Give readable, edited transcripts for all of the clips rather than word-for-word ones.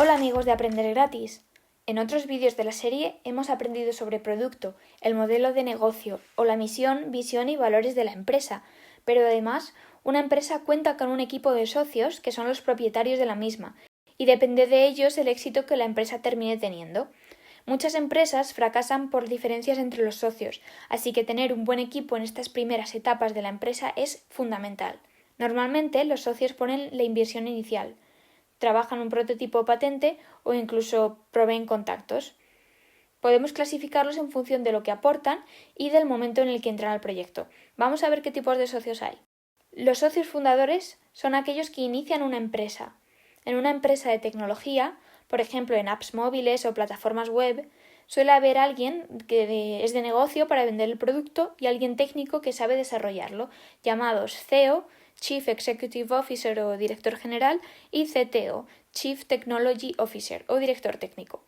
Hola amigos de Aprender Gratis. En otros vídeos de la serie hemos aprendido sobre producto, el modelo de negocio o la misión, visión y valores de la empresa, pero además una empresa cuenta con un equipo de socios que son los propietarios de la misma y depende de ellos el éxito que la empresa termine teniendo. Muchas empresas fracasan por diferencias entre los socios, así que tener un buen equipo en estas primeras etapas de la empresa es fundamental. Normalmente los socios ponen la inversión inicial, trabajan un prototipo o patente o incluso proveen contactos. Podemos clasificarlos en función de lo que aportan y del momento en el que entran al proyecto. Vamos a ver qué tipos de socios hay. Los socios fundadores son aquellos que inician una empresa. En una empresa de tecnología, por ejemplo en apps móviles o plataformas web, suele haber alguien que es de negocio para vender el producto y alguien técnico que sabe desarrollarlo, llamados CEO, Chief Executive Officer o Director General, y CTO, Chief Technology Officer o Director Técnico.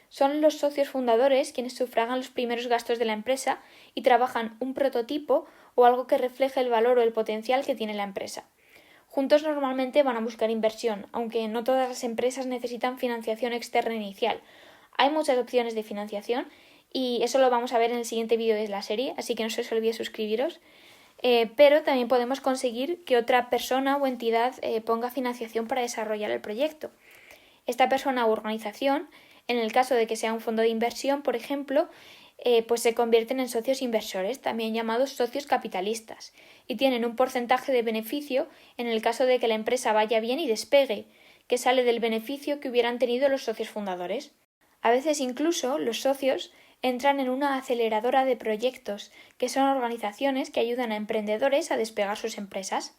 Son los socios fundadores quienes sufragan los primeros gastos de la empresa y trabajan un prototipo o algo que refleje el valor o el potencial que tiene la empresa. Juntos normalmente van a buscar inversión, aunque no todas las empresas necesitan financiación externa inicial. Hay muchas opciones de financiación y eso lo vamos a ver en el siguiente vídeo de la serie, así que no se os olvide suscribiros. Pero también podemos conseguir que otra persona o entidad ponga financiación para desarrollar el proyecto. Esta persona u organización, en el caso de que sea un fondo de inversión, por ejemplo, pues se convierten en socios inversores, también llamados socios capitalistas, y tienen un porcentaje de beneficio en el caso de que la empresa vaya bien y despegue, que sale del beneficio que hubieran tenido los socios fundadores. A veces incluso los socios entran en una aceleradora de proyectos, que son organizaciones que ayudan a emprendedores a despegar sus empresas.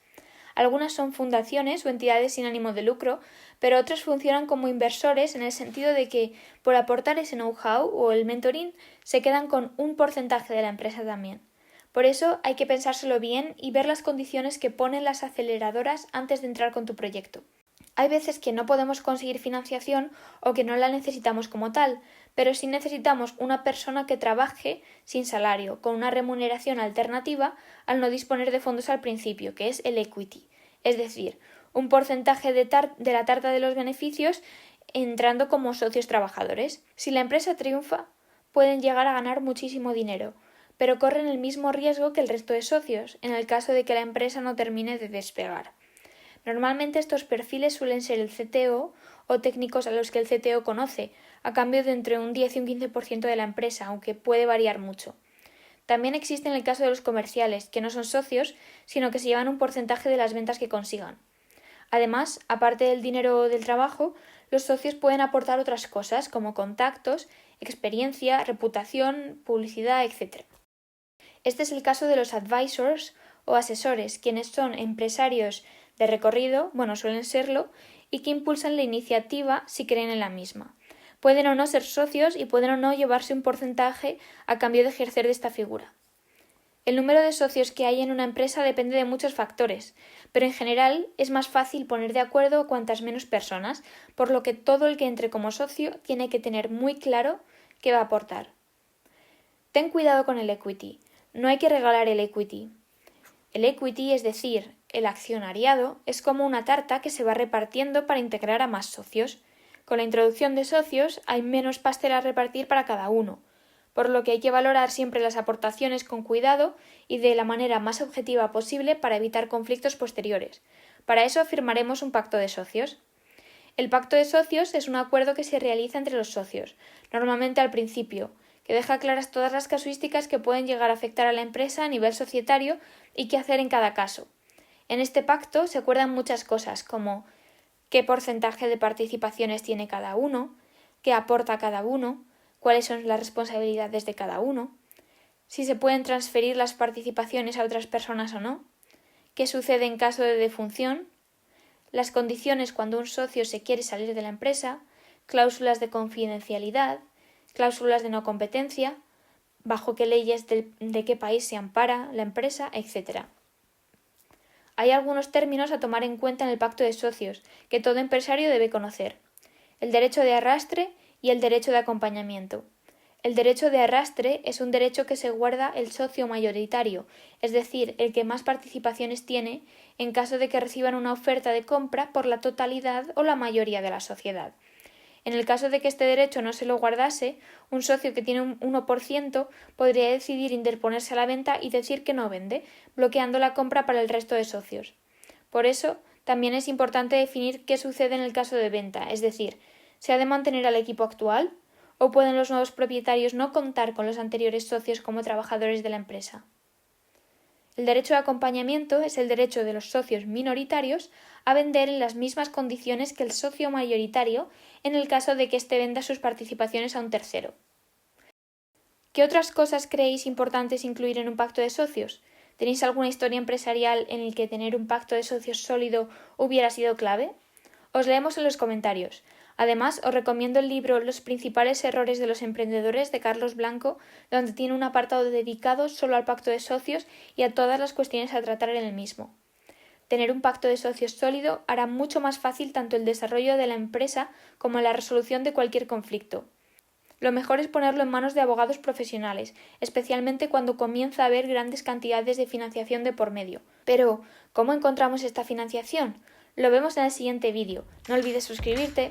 Algunas son fundaciones o entidades sin ánimo de lucro, pero otras funcionan como inversores en el sentido de que, por aportar ese know-how o el mentoring, se quedan con un porcentaje de la empresa también. Por eso hay que pensárselo bien y ver las condiciones que ponen las aceleradoras antes de entrar con tu proyecto. Hay veces que no podemos conseguir financiación o que no la necesitamos como tal, pero sí necesitamos una persona que trabaje sin salario, con una remuneración alternativa al no disponer de fondos al principio, que es el equity, es decir, un porcentaje de la tarta de los beneficios entrando como socios trabajadores. Si la empresa triunfa, pueden llegar a ganar muchísimo dinero, pero corren el mismo riesgo que el resto de socios, en el caso de que la empresa no termine de despegar. Normalmente estos perfiles suelen ser el CTO o técnicos a los que el CTO conoce, a cambio de entre un 10 y un 15% de la empresa, aunque puede variar mucho. También existe en el caso de los comerciales, que no son socios, sino que se llevan un porcentaje de las ventas que consigan. Además, aparte del dinero del trabajo, los socios pueden aportar otras cosas como contactos, experiencia, reputación, publicidad, etc. Este es el caso de los advisors o asesores, quienes son empresarios de recorrido, suelen serlo, y que impulsan la iniciativa si creen en la misma. Pueden o no ser socios y pueden o no llevarse un porcentaje a cambio de ejercer de esta figura. El número de socios que hay en una empresa depende de muchos factores, pero en general es más fácil poner de acuerdo cuantas menos personas, por lo que todo el que entre como socio tiene que tener muy claro qué va a aportar. Ten cuidado con el equity. No hay que regalar el equity. El equity, es decir, el accionariado, es como una tarta que se va repartiendo para integrar a más socios. Con la introducción de socios hay menos pastel a repartir para cada uno, por lo que hay que valorar siempre las aportaciones con cuidado y de la manera más objetiva posible para evitar conflictos posteriores. Para eso firmaremos un pacto de socios. El pacto de socios es un acuerdo que se realiza entre los socios, normalmente al principio, que deja claras todas las casuísticas que pueden llegar a afectar a la empresa a nivel societario y qué hacer en cada caso. En este pacto se acuerdan muchas cosas, como qué porcentaje de participaciones tiene cada uno, qué aporta cada uno, cuáles son las responsabilidades de cada uno, si se pueden transferir las participaciones a otras personas o no, qué sucede en caso de defunción, las condiciones cuando un socio se quiere salir de la empresa, cláusulas de confidencialidad, cláusulas de no competencia, bajo qué leyes de qué país se ampara la empresa, etc. Hay algunos términos a tomar en cuenta en el pacto de socios que todo empresario debe conocer: el derecho de arrastre y el derecho de acompañamiento. El derecho de arrastre es un derecho que se guarda el socio mayoritario, es decir, el que más participaciones tiene en caso de que reciban una oferta de compra por la totalidad o la mayoría de la sociedad. En el caso de que este derecho no se lo guardase, un socio que tiene un 1% podría decidir interponerse a la venta y decir que no vende, bloqueando la compra para el resto de socios. Por eso, también es importante definir qué sucede en el caso de venta, es decir, ¿se ha de mantener al equipo actual? ¿O pueden los nuevos propietarios no contar con los anteriores socios como trabajadores de la empresa? El derecho de acompañamiento es el derecho de los socios minoritarios a vender en las mismas condiciones que el socio mayoritario en el caso de que éste venda sus participaciones a un tercero. ¿Qué otras cosas creéis importantes incluir en un pacto de socios? ¿Tenéis alguna historia empresarial en la que tener un pacto de socios sólido hubiera sido clave? Os leemos en los comentarios. Además, os recomiendo el libro Los principales errores de los emprendedores de Carlos Blanco, donde tiene un apartado dedicado solo al pacto de socios y a todas las cuestiones a tratar en el mismo. Tener un pacto de socios sólido hará mucho más fácil tanto el desarrollo de la empresa como la resolución de cualquier conflicto. Lo mejor es ponerlo en manos de abogados profesionales, especialmente cuando comienza a haber grandes cantidades de financiación de por medio. Pero, ¿cómo encontramos esta financiación? Lo vemos en el siguiente vídeo. No olvides suscribirte.